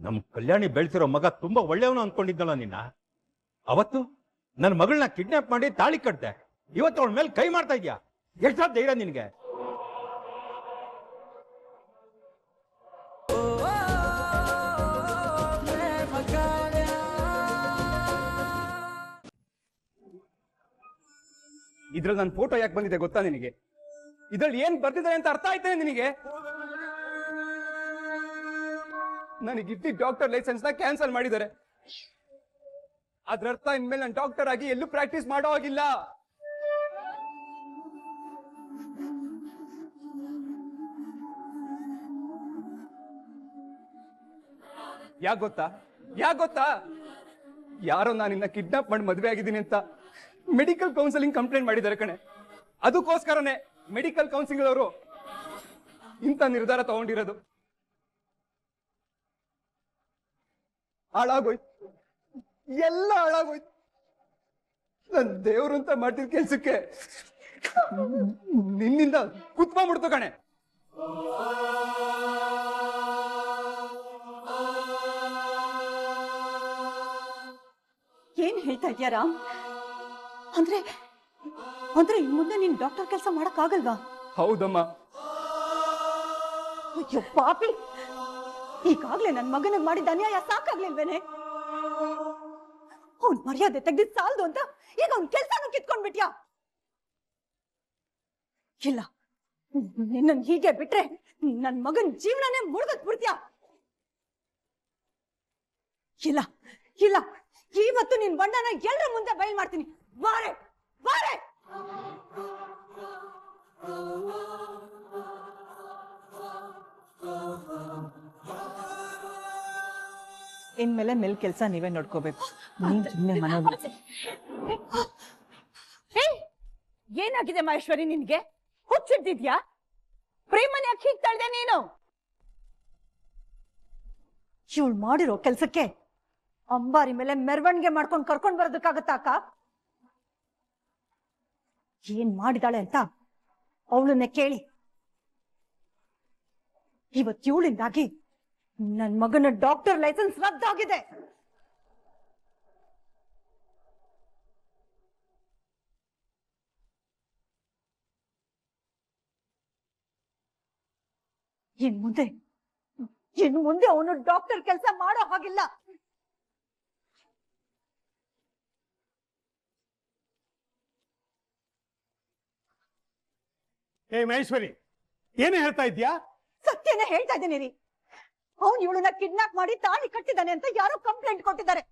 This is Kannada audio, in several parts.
ನಮ್ ಕಲ್ಯಾಣಿ ಬೆಳೆಸಿರೋ ಮಗ ತುಂಬಾ ಒಳ್ಳೆಯವನು ಅನ್ಕೊಂಡಿದ್ದಲ್ಲ ನಿನ್ನ. ಅವತ್ತು ನನ್ನ ಮಗಳನ್ನ ಕಿಡ್ನಾಪ್ ಮಾಡಿ ತಾಳಿ ಕಟ್ದೆ, ಇವತ್ತು ಅವಳ ಮೇಲೆ ಕೈ ಮಾಡ್ತಾ ಇದ್ಯಾ? ಎಷ್ಟಾ ಧೈರ್ಯ ನಿನ್ಗೆ? ಇದ್ರಲ್ಲಿ ನನ್ನ ಫೋಟೋ ಯಾಕೆ ಬಂದಿದೆ ಗೊತ್ತಾ ನಿನಗೆ? ಇದ್ರಲ್ಲಿ ಏನ್ ಬರ್ತಿದ್ದಾರೆ ಅಂತ ಅರ್ಥ ಆಯ್ತೇನೆ ನಿನಗೆ? ನನಗೆ ಇದ್ದ ಡಾಕ್ಟರ್ ಲೈಸೆನ್ಸ್ ನ ಕ್ಯಾನ್ಸಲ್ ಮಾಡಿದ್ದಾರೆ. ಅದ್ರ ಅರ್ಥ ಇನ್ಮೇಲೆ ನಾನು ಡಾಕ್ಟರ್ ಆಗಿ ಎಲ್ಲೂ ಪ್ರಾಕ್ಟೀಸ್ ಮಾಡೋ ಹಾಗಿಲ್ಲ. ಯಾಕೆ ಗೊತ್ತಾ ಯಾರೋ ನಾನಿನ್ನ ಕಿಡ್ನಾಪ್ ಮಾಡಿ ಮದುವೆ ಆಗಿದ್ದೀನಿ ಅಂತ ಮೆಡಿಕಲ್ ಕೌನ್ಸಿಲಿಂಗ್ ಕಂಪ್ಲೇಂಟ್ ಮಾಡಿದ್ದಾರೆ ಕಣೆ. ಅದಕ್ಕೋಸ್ಕರನೇ ಮೆಡಿಕಲ್ ಕೌನ್ಸಿಲಿಂಗ್ ಅವರು ಇಂಥ ನಿರ್ಧಾರ ತಗೊಂಡಿರೋದು. ಹಾಳಾಗೋಯ್ತು, ಎಲ್ಲ ಹಾಳಾಗೋಯ್ತು. ನನ್ ದೇವ್ರು ಅಂತ ಮಾಡ್ತಿದ್ ಕೆಲ್ಸಕ್ಕೆ ನಿನ್ನಿಂದ ಕುತ್ಕೊಂಡ್ಬಿಡ್ತು ಕಣೆ. ಏನ್ ಹೇಳ್ತಾ ಇದ್ಯಾ ರಾಮ್? ಅಂದ್ರೆ ಇನ್ ಮುಂದೆ ನೀನ್ ಡಾಕ್ಟರ್ ಕೆಲಸ ಮಾಡಕ್ ಆಗಲ್ವಾ? ಹೌದಮ್ಮ. ಅಯ್ಯೋ ಪಾಪಿ, ಈಗಾಗ್ಲೇ ನನ್ ಮಗನಿಗೆ ಮಾಡಿದ ಅನ್ಯಾಯ ಸಾಕಾಗ್ಲಿಲ್ವೇನೆ? ಅವ್ನ್ ಮರ್ಯಾದೆ ತೆಗ್ದಿದ್ ಸಾಲ್ದು ಅಂತ ಈಗ ಅವ್ನ್ ಕೆಲ್ಸನೂ ಕಿತ್ಕೊಂಡ್ಬಿಟ್ಯಾ? ಇಲ್ಲ, ನಿನ್ನನ್ ಹೀಗೆ ಬಿಟ್ರೆ ನನ್ ಮಗನ್ ಜೀವನನೇ ಮುಳುಗತ್ ಬಿಡ್ತೀಯ. ಇಲ್ಲ ಇಲ್ಲ, ಇವತ್ತು ನಿನ್ ಬಣ್ಣನ ಎಲ್ರ ಮುಂದೆ ಬಯಲ್ ಮಾಡ್ತೀನಿ. ಬಾರೆ ಬಾರೆ. ಇನ್ಮೇಲೆ ಮೇಲ್ ಕೆಲ್ಸ ನೀವೇ ನೋಡ್ಕೋಬೇಕು. ನೀನ್ ಸುಮ್ಮನೆ ಮನೋಗಿ. ಏನಾಗಿದೆ ಮಹೇಶ್ವರಿ ನಿನ್ಗೆ? ಹುಚ್ಚಿಡ್ತಿದ್ಯಾ? ಪ್ರೇಮನ ಯಾಕೆ ಹೀಗ್ ತಳ್ದೆ ನೀನು? ಇವಳು ಮಾಡಿರೋ ಕೆಲ್ಸಕ್ಕೆ ಅಂಬಾರಿ ಮೇಲೆ ಮೆರವಣಿಗೆ ಮಾಡ್ಕೊಂಡು ಕರ್ಕೊಂಡ್ ಬರೋದಕ್ಕಾಗತ್ತ ಅಕ್ಕ? ಏನ್ ಮಾಡಿದಾಳೆ ಅಂತ ಅವಳನ್ನೇ ಕೇಳಿ. ಇವತ್ತು ಇವಳಿಂದಾಗಿ ನನ್ ಮಗನ ಡಾಕ್ಟರ್ ಲೈಸೆನ್ಸ್ ರದ್ದಾಗಿದೆ. ಇನ್ನು ಮುಂದೆ ಅವನು ಡಾಕ್ಟರ್ ಕೆಲಸ ಮಾಡೋ ಹಾಗಿಲ್ಲ. ಏ ಮಹೇಶ್ವರಿ, ಏನೇ ಹೇಳ್ತಾ ಇದ್ಯಾ? ಸತ್ಯನೇ ಹೇಳ್ತಾ ಇದ್ದೇನೆ ರೀ. ಅವನು ಇವಳನ್ನ ಕಿಡ್ನಾಪ್ ಮಾಡಿ ತಾಳಿ ಕಟ್ಟಿದ್ದಾನೆ ಅಂತ ಯಾರೋ ಕಂಪ್ಲೇಂಟ್ ಕೊಟ್ಟಿದ್ದಾರೆ.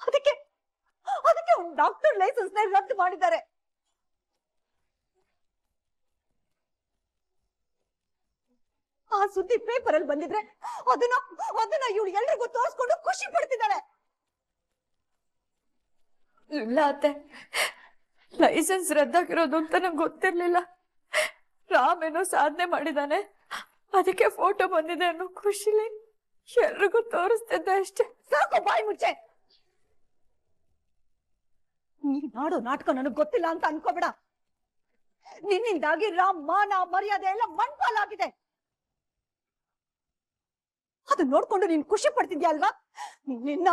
ಅದಕ್ಕೆ ಅವ್ನು ಡಾಕ್ಟರ್ ಲೈಸೆನ್ಸ್ ನ ರದ್ದು ಮಾಡಿದ್ದಾರೆ. ಆ ಸುದ್ದಿ ಪೇಪರ್ ಅಲ್ಲಿ ಬಂದಿದ್ರೆ ಅದನ್ನ ಇವಳು ಎಲ್ರಿಗೂ ತೋರಿಸ್ಕೊಂಡು ಖುಷಿ ಪಡ್ತಿದ್ದಾಳೆ. ಇಲ್ಲ ಅತ್ತೆ, ಲೈಸೆನ್ಸ್ ರದ್ದಾಗಿರೋದು ಅಂತ ನಂಗೆ ಗೊತ್ತಿರ್ಲಿಲ್ಲ. ರಾಮ್ ಏನೋ ಸಾಧನೆ ಮಾಡಿದಾನೆ, ಅದಕ್ಕೆ ಫೋಟೋ ಬಂದಿದೆ ಅನ್ನೋ ಖುಷಿಲಿ ಎಲ್ರಿಗೂ ತೋರಿಸ್ತಿದ್ದೆ ಅಷ್ಟೇ. ಸಾಕು, ಬಾಯಿ ಮುಚ್ಚೆ. ನೀ ನಾಡೋ ನಾಟಕ ನನಗ್ ಗೊತ್ತಿಲ್ಲ ಅಂತ ಅನ್ಕೋಬೇಡ. ನಿನ್ನಿಂದಾಗಿ ರಾಮ್ ಮಾನ ಮರ್ಯಾದೆ ಎಲ್ಲ ಮಣ್ಪಾಲಾಗಿದೆ. ಅದನ್ನ ನೋಡ್ಕೊಂಡು ನೀನ್ ಖುಷಿ ಪಡ್ತಿದ್ಯಾ ಅಲ್ವಾ? ನಿನ್ನ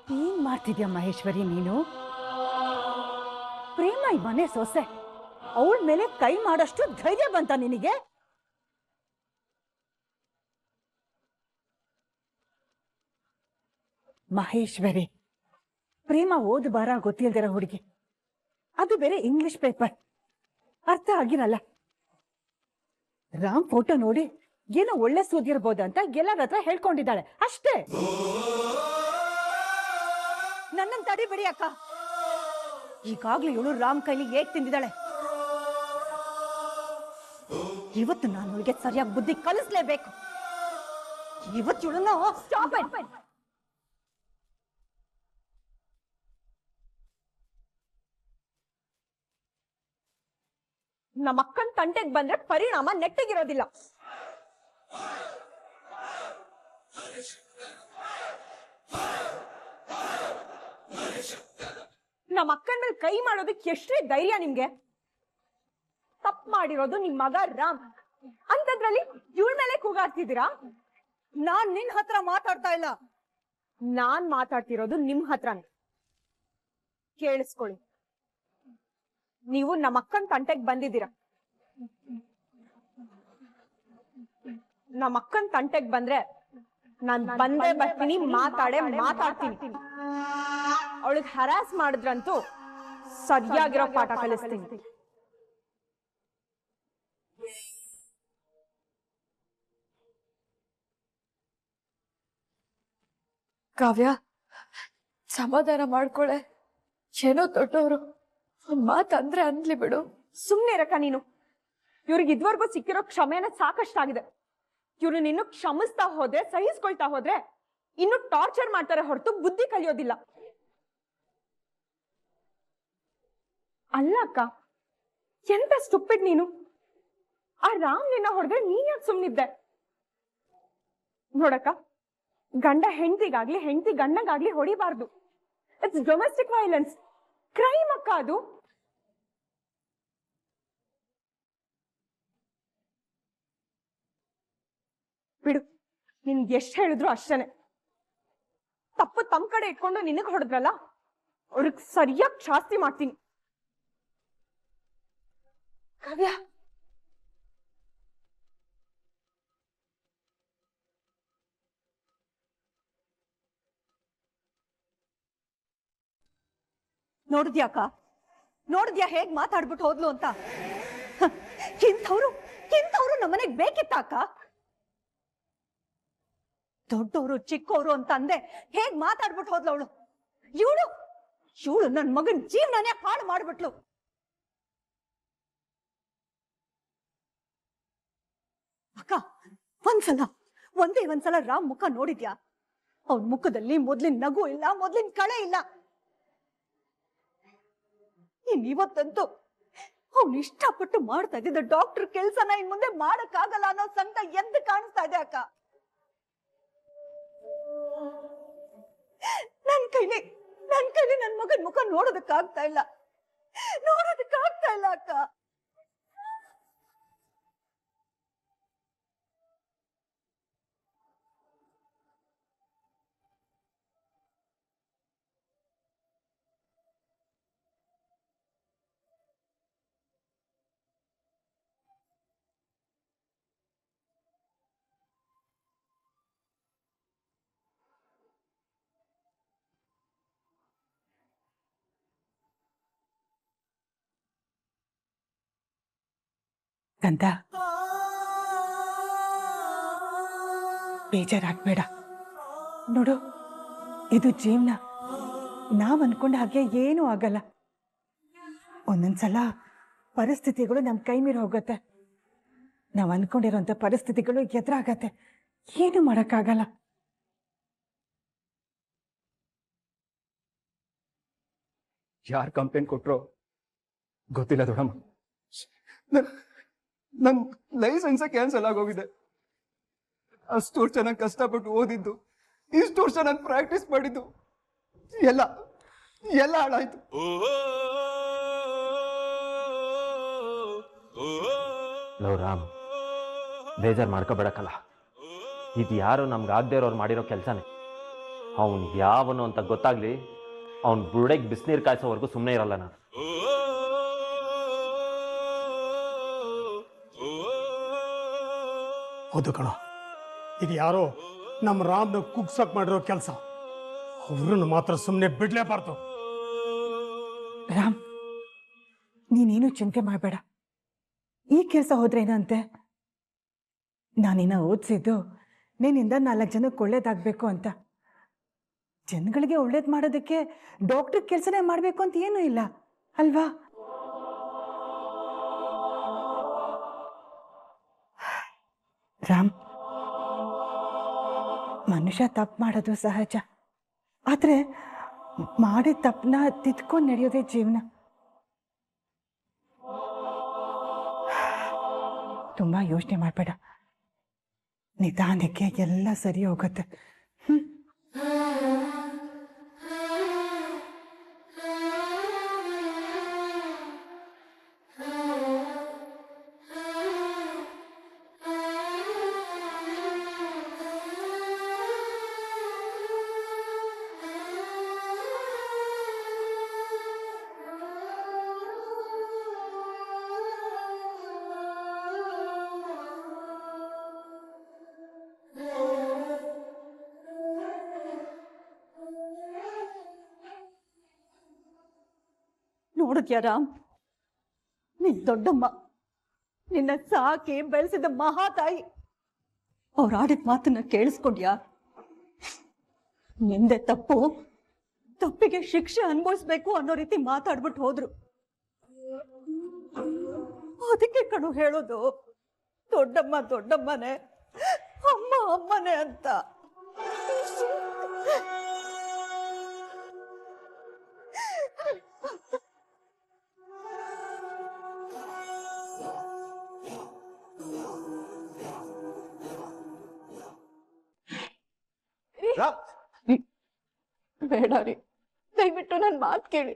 ಏನ್ ಮಾಡ್ತಿದ್ಯಾ ಮಹೇಶ್ವರಿ ನೀನು? ಪ್ರೇಮ ಈ ಮನೆ ಸೊಸೆ, ಅವಳ ಮೇಲೆ ಕೈ ಮಾಡಷ್ಟು ಧೈರ್ಯ ಬಂತ ನಿನಗೆ? ಮಹೇಶ್ವರಿ, ಪ್ರೇಮ ಓದು ಬಾರ ಗೊತ್ತಿಲ್ದಿರ ಹುಡುಗಿ, ಅದು ಬೇರೆ ಇಂಗ್ಲಿಷ್ ಪೇಪರ್, ಅರ್ಥ ಆಗಿರಲ್ಲ. ರಾಮ್ ಫೋಟೋ ನೋಡಿ ಏನೋ ಒಳ್ಳೆ ಸುದ್ದಿರ್ಬೋದಂತ ಎಲ್ಲರ ಹತ್ರ ಹೇಳ್ಕೊಂಡಿದ್ದಾಳೆ ಅಷ್ಟೇ. ನನ್ನನ್ನು ತಡಿಬೇಡಿ ಅಕ್ಕ. ಈಗಾಗ್ಲೂ ಇವಳು ರಾಮ್ ಕೈಲಿ ಏಟ್ ತಿಂದಿದ್ದಾಳೆ. ಇವತ್ತು ನಾನು ಅವಳಿಗೆ ಸರಿಯಾಗಿ ಬುದ್ಧಿ ಕಲಿಸ್ಲೇಬೇಕು. ಇವತ್ತು ಸ್ಟಾಪ್ ಇಟ್. ನಮ್ಮ ಅಕ್ಕನ್ ತಂಟೆಗೆ ಬಂದ್ರೆ ಪರಿಣಾಮ ನೆಟ್ಟಗಿರೋದಿಲ್ಲ. ನಮ್ಮ ಅಕ್ಕನ ಮೇಲೆ ಕೈ ಮಾಡೋದಕ್ಕೆ ಎಷ್ಟೇ ಧೈರ್ಯ ನಿಮ್ಗೆ? ತಪ್ಪು ಮಾಡಿರೋದು ನಿಮ್ ಮಗ ರಾಮ್, ಅಂತದ್ರಲ್ಲಿ ಇವಳ ಮೇಲೆ ಕೂಗಾಡ್ತಿದ್ದೀರಾ? ನಾನ್ ನಿನ್ ಹತ್ರ ಮಾತಾಡ್ತಾ ಇಲ್ಲ, ನಾನ್ ಮಾತಾಡ್ತಿರೋದು ನಿಮ್ ಹತ್ರನೇ. ಕೇಳಿಸ್ಕೊಳ್ಳಿ, ನೀವು ನಮ್ಮ ಅಕ್ಕನ ತಂಟೆಗೆ ಬಂದಿದ್ದೀರಾ. ನಮ್ಮ ಅಕ್ಕನ ತಂಟೆಗೆ ಬಂದ್ರೆ ನಾನ್ ಬಂದೇ ಬರ್ತೀನಿ, ಮಾತಾಡ್ತೀನಿ. ಅವಳಿಗೆ ಹರಾಸ್ ಮಾಡಿದ್ರಂತೂ ಸರಿಯಾಗಿರೋ ಪಾಠ ಕಲಿಸ್ತೀನಿ. ಕಾವ್ಯ, ಸಮಾಧಾನ ಮಾಡ್ಕೊಳೆ. ಏನೋ ದೊಡ್ಡವರು ಒಂದ್ ಮಾತಂದ್ರೆ ಅನ್ಲಿ ಬಿಡು. ಸುಮ್ನೆ ಇರಕ್ಕ ನೀನು. ಇವ್ರಿಗೆ ಇದ್ವರ್ಗೂ ಸಿಕ್ಕಿರೋ ಕ್ಷಮೆನ ಸಾಕಷ್ಟಾಗಿದೆ. ಇವ್ರು ನಿನ್ನು ಕ್ಷಮಿಸ್ತಾ ಹೋದ್ರೆ, ಸಹಿಸ್ಕೊಳ್ತಾ ಹೋದ್ರೆ ಇನ್ನು ಟಾರ್ಚರ್ ಮಾಡ್ತಾರೆ ಹೊರತು ಬುದ್ಧಿ ಕಲಿಯೋದಿಲ್ಲ. ಅಲ್ಲ ಅಕ್ಕ, ಎಂತ ಸ್ಟುಪಿಡ್ ನೀನು. ಆ ರಾಮ್ ನಿನ್ನ ಹೊಡೆದ್ರೆ ನೀನ್ ಯಾಕೆ ಸುಮ್ನಿದ್ದೆ? ನೋಡಕ್ಕ, ಗಂಡ ಹೆಂಡತಿಗಾಗ್ಲಿ ಹೆಂಡತಿ ಗಂಡಗಾಗ್ಲಿ ಹೊಡಿಬಾರ್ದು. ಇಟ್ಸ್ ಡೊಮೆಸ್ಟಿಕ್ ವೈಲೆನ್ಸ್, ಕ್ರೈಮ್ ಅಕ್ಕ ಅದು. ಬಿಡು, ನಿನ್ಗೆ ಎಷ್ಟು ಹೇಳಿದ್ರು ಅಷ್ಟೇನೆ. ತಪ್ಪು ತಮ್ಮ ಕಡೆ ಇಟ್ಕೊಂಡು ನಿನಗ್ ಹೊಡೆದ್ರಲ್ಲ, ಅವ್ರಿಗೆ ಸರಿಯಾಗಿ ಶಾಸ್ತಿ ಮಾಡ್ತೀನಿ. ಕಾವ್ಯ, ನೋಡಿದ್ಯಾ ಹೇಗ್ ಮಾತಾಡ್ಬಿಟ್ಟು ಹೋದ್ಲು ಅಂತ? ಇಂಥವ್ರು ನಮ್ಮನೆಗ್ ಬೇಕಿತ್ತ ಅಕ್ಕ? ದೊಡ್ಡವರು ಚಿಕ್ಕವರು ಅಂತ ಅಂದೆ ಹೇಗ್ ಮಾತಾಡ್ಬಿಟ್ಟು ಹೋದ್ಲು ಅವಳು. ಇವಳು ನನ್ ಮಗನ್ ಜೀವನನೇ ಹಾಳು ಮಾಡ್ಬಿಟ್ಲು. ಅಕ್ಕ, ಒಂದ್ಸಲ ರಾಮ್ ಮುಖ ನೋಡಿದ್ಯಾ? ಅವನ್ ಮುಖದಲ್ಲಿ ಮೊದ್ಲಿನ ನಗು ಇಲ್ಲ, ಮೊದ್ಲಿನ ಕಳೆ ಇಲ್ಲ. ಇವತ್ತಂತೂ ಅವ್ನು ಇಷ್ಟಪಟ್ಟು ಮಾಡ್ತಾ ಇದ್ದಿದ್ದ ಡಾಕ್ಟರ್ ಕೆಲ್ಸನ ಇನ್ ಮುಂದೆ ಮಾಡಕ್ಕಾಗಲ್ಲ ಅನ್ನೋ ಸಂಕಟ ಎದ್ದು ಕಾಣಿಸ್ತಾ ಇದೆ ಅಕ್ಕ. ನನ್ ಕೈಲಿ ನನ್ ಮಗನ್ ಮುಖ ನೋಡೋದಕ್ಕಾಗ್ತಾ ಇಲ್ಲ ಅಕ್ಕ. ಕಂದ, ಬೇಜಾರಾಗ್ಬೇಡ. ನೋಡು, ಇದು ಜೀವನ. ನಾವ್ ಅನ್ಕೊಂಡ ಹಾಗೆ ಏನೂ ಆಗಲ್ಲ. ಒಂದೊಂದ್ಸಲ ಪರಿಸ್ಥಿತಿಗಳು ನಮ್ ಕೈ ಮೀರಿ ಹೋಗತ್ತೆ. ನಾವ್ ಅನ್ಕೊಂಡಿರೋಂಥ ಪರಿಸ್ಥಿತಿಗಳು ಎದುರಾಗತ್ತೆ, ಏನು ಮಾಡಕ್ಕಾಗಲ್ಲ. ಯಾರು ಕಂಪ್ಲೇಂಟ್ ಕೊಟ್ರೋ ಗೊತ್ತಿಲ್ಲ ದೊಡ್ಡಮ್ಮ. ನನ್ ಲೈಸೆನ್ಸ್ ಕ್ಯಾನ್ಸಲ್ ಆಗೋಗಿದೆ. ಅಷ್ಟು ವರ್ಷ ನಾನು ಕಷ್ಟಪಟ್ಟು ಓದಿದ್ದು, ಇಷ್ಟು ವರ್ಷ ನಾನು ಪ್ರಾಕ್ಟೀಸ್ ಮಾಡಿದ್ದು ಎಲ್ಲ ಹಾಳಾಯ್ತು. ಲೋ ರಾಮ್, ಬೇಜಾರು ಮಾಡ್ಕೋಬೇಡಕ್ಕಲ್ಲ. ಇದು ಯಾರು ನಮ್ಗೆ ಆಗದೆ ಇರೋರು ಮಾಡಿರೋ ಕೆಲಸನೇ. ಅವನು ಯಾವನು ಅಂತ ಗೊತ್ತಾಗ್ಲಿ, ಅವನು ಬುರುಡೆಗೆ ಬಿಸಿನೀರು ಕಾಯಿಸೋವರೆಗೂ ಸುಮ್ಮನೆ ಇರಲ್ಲ ನಾನು. ಹೌದು ಕಣ, ಇದು ಯಾರೋ ನಮ್ಮ ರಾಮ್ನ ಕುಗ್ಸಕ್ ಮಾಡಿರೋ ಕೆಲಸ. ಅವ್ರನ್ನ ಮಾತ್ರ ಸುಮ್ಮನೆ ಬಿಡ್ಲೇಬಾರ್ದು. ರಾಮ್, ನೀನೇನು ಚಿಂತೆ ಮಾಡಬೇಡ. ಈ ಕೆಲಸ ಹೋದ್ರೇನಂತೆ? ನಾನಿನ್ನ ಓದಿಸಿದ್ದು ನಿನ್ನಿಂದ 4 ಜನಕ್ಕೆ ಒಳ್ಳೇದಾಗಬೇಕು ಅಂತ. ಜನಗಳಿಗೆ ಒಳ್ಳೇದು ಮಾಡೋದಕ್ಕೆ ಡಾಕ್ಟರ್ ಕೆಲಸನೇ ಮಾಡಬೇಕು ಅಂತ ಏನೂ ಇಲ್ಲ ಅಲ್ವಾ? ರಾಮ್, ಮನುಷ್ಯ ತಪ್ಪು ಮಾಡೋದು ಸಹಜ, ಆದರೆ ಮಾಡಿದ ತಪ್ಪನ್ನ ತಿದ್ಕೊಂಡು ನಡೆಯೋದೇ ಜೀವನ. ತುಂಬ ಯೋಚನೆ ಮಾಡಬೇಡ, ನಿಧಾನಕ್ಕೆ ಎಲ್ಲ ಸರಿ ಹೋಗುತ್ತೆ. ನೋಡಿದ್ಯಾ ರಾಮ್, ನಿನ್ ದೊಡ್ಡಮ್ಮ ನಿನ್ನ ಸಾಕಿ ಬೆಳೆಸಿದ ಮಹಾತಾಯಿ ಅವ್ರ ಆಡಿದ ಮಾತನ್ನ ಕೇಳಿಸ್ಕೊಂಡ್ಯಾ? ನಿಂದೆ ತಪ್ಪು, ತಪ್ಪಿಗೆ ಶಿಕ್ಷೆ ಅನುಭವಿಸ್ಬೇಕು ಅನ್ನೋ ರೀತಿ ಮಾತಾಡ್ಬಿಟ್ಟು ಹೋದ್ರು. ಅದಕ್ಕೆ ಕಣು ಹೇಳೋದು, ದೊಡ್ಡಮ್ಮ ದೊಡ್ಡಮ್ಮನೆ, ಅಮ್ಮ ಅಮ್ಮನೆ ಅಂತ. ಬೇಡ ರೀ, ದಯವಿಟ್ಟು ನನ್ ಮಾತ್ ಕೇಳಿ.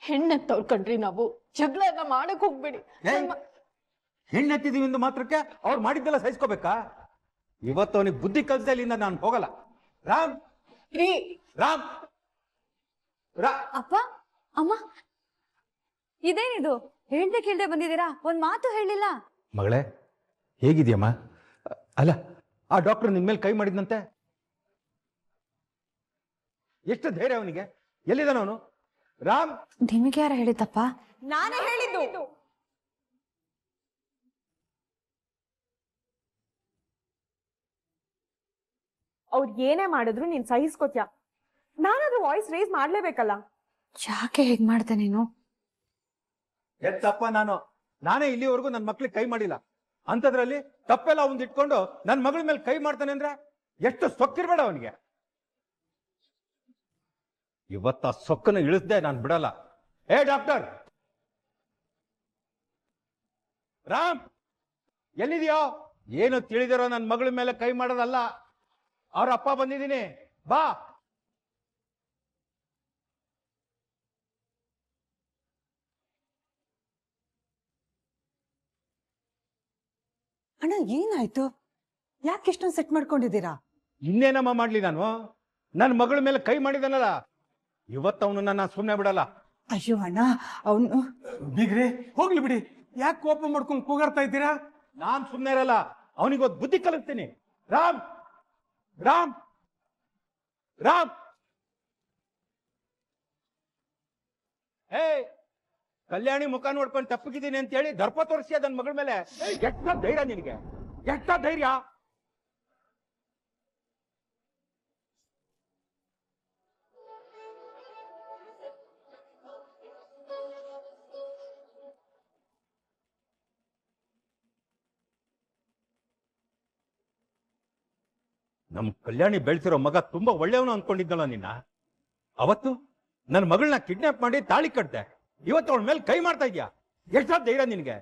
ಹೆಣ್ಣೆತ್ತವ್ರ ಕಣ್ರಿ, ನಾವು ಜಗಳ ಎಲ್ಲ ಮಾಡಕ್ ಹೋಗ್ಬೇಡಿ. ಹೆಣ್ಣೆತ್ತಿದೀವಿ ಎಂದು ಮಾತ್ರಕ್ಕೆ ಅವ್ರು ಮಾಡಿದ್ದೆಲ್ಲ ಸಹಿಸ್ಕೋಬೇಕಾ? ಇವತ್ತು ಅವನಿಗೆ ಬುದ್ಧಿ ಕಲಿಸ್ತಾ ಇಲ್ಲಿಂದ ನಾನು ಹೋಗಲ್ಲ. ರಾಮ್ ರೀ ರಾಮ್ ಅಪ್ಪ ಅಮ್ಮ, ಇದೇನಿದು ಹೇಳ್ದೆ ಕೇಳ್ದೆ ಬಂದಿದ್ದೀರಾ? ಒಂದ್ ಮಾತು ಹೇಳಿಲ್ಲ. ಮಗಳೇ, ಹೇಗಿದ್ಯಮ್ಮ? ಅಲ್ಲ, ಆ ಡಾಕ್ಟರ್ ನಿನ್ ಮೇಲೆ ಕೈ ಮಾಡಿದ್ನಂತೆ. ಎಷ್ಟು ಧೈರ್ಯ ಅವನಿಗೆ? ಎಲ್ಲಿದ್ದಾನ ಅವನು? ರಾಮ್, ನಿಮಗೆ ಯಾರ ಹೇಳಿದ್ದಪ್ಪ? ನಾನೇ ಹೇಳಿದ್ದು. ಅವ್ರು ಏನೇ ಮಾಡಿದ್ರು ನೀನ್ ಸಹಿಸ್ಕೋತ್ಯಾ? ನಾನಾದ್ರೂ ವಾಯ್ಸ್ ರೇಸ್ ಮಾಡ್ಲೇಬೇಕಲ್ಲ. ಯಾಕೆ ಹೇಗ್ ಮಾಡ್ದೆ ನೀನು? ತಪ್ಪ ನಾನೇ ಇಲ್ಲಿವರೆಗೂ ನನ್ನ ಮಕ್ಳಿಗೆ ಕೈ ಮಾಡಿಲ್ಲ. ಅಂತದ್ರಲ್ಲಿ ತಪ್ಪೆಲ್ಲ ಅವ್ನ್ ಇಟ್ಕೊಂಡು ನನ್ನ ಮಗಳ ಮೇಲೆ ಕೈ ಮಾಡ್ತಾನೆ ಅಂದ್ರೆ ಎಷ್ಟು ಸೊಕ್ಕಿರ್ಬೇಡ ಅವನಿಗೆ. ಇವತ್ತ ಆ ಸೊಕ್ಕನ್ನು ಇಳಿಸ್ದೆ ನಾನು ಬಿಡಲ್ಲ. ಏ ಡಾಕ್ಟರ್ ರಾಮ್, ಎಲ್ಲಿದೆಯೋ? ಏನು ತಿಳಿದಿರೋ ನನ್ನ ಮಗಳ ಮೇಲೆ ಕೈ ಮಾಡೋದಲ್ಲ. ಅವ್ರ ಅಪ್ಪ ಬಂದಿದ್ದೀನಿ, ಬಾ. ಅಣ್ಣ, ಏನಾಯ್ತು? ಯಾಕೆ ಇಷ್ಟೊಂದು ಸೆಟ್ ಮಾಡ್ಕೊಂಡಿದ್ದೀರಾ? ಇನ್ನೇನಮ್ಮ ಮಾಡ್ಲಿ ನಾನು? ನನ್ನ ಮಗಳ ಮೇಲೆ ಕೈ ಮಾಡಿದಾನಲ್ಲ, ಇವತ್ತು ಅವನು ನನ್ನ ಸುಮ್ಮನೆ ಬಿಡಲ್ಲ. ಅಯ್ಯೋ ಅಣ್ಣ, ಅವನು ಬಿಗ್ರಿ ಹೋಗ್ಲಿ ಬಿಡಿ, ಯಾಕೆ ಕೋಪ ಮಾಡ್ಕೊಂಡು ಕೂಗಾಡ್ತಾ ಇದ್ದೀರಾ? ನಾನ್ ಸುಮ್ಮನೆ ಇರಲ್ಲ, ಅವನಿಗೊಂದು ಬುದ್ಧಿ ಕಲಿಸ್ತೀನಿ. ರಾಮ್ ರಾಮ್ ರಾಮ್, ಏ ಕಲ್ಯಾಣಿ ಮುಖ ನೋಡ್ಕೊಂಡು ತಪ್ಪಗಿದ್ದೀನಿ ಅಂತ ಹೇಳಿ ದರ್ಪ ತೋರಿಸಿ ನನ್ನ ಮಗಳ ಮೇಲೆ. ಎಷ್ಟ ಧೈರ್ಯ ನಿನಗೆ? ಎಷ್ಟ ಧೈರ್ಯ? ನಮ್ ಕಲ್ಯಾಣಿ ಬೆಳೆಸಿರೋ ಮಗ ತುಂಬಾ ಒಳ್ಳೆಯವನು ಅನ್ಕೊಂಡಿದ್ದಲ್ಲ ನಿನ್ನ. ಅವತ್ತು ನನ್ನ ಮಗಳನ್ನ ಕಿಡ್ನಾಪ್ ಮಾಡಿ ತಾಳಿ ಕಟ್ದೆ, ಇವತ್ತು ಅವಳ ಮೇಲೆ ಕೈ ಮಾಡ್ತಾ ಇದ್ಯಾ? ಎಷ್ಟ ಧೈರ್ಯ ನಿನಗೆ?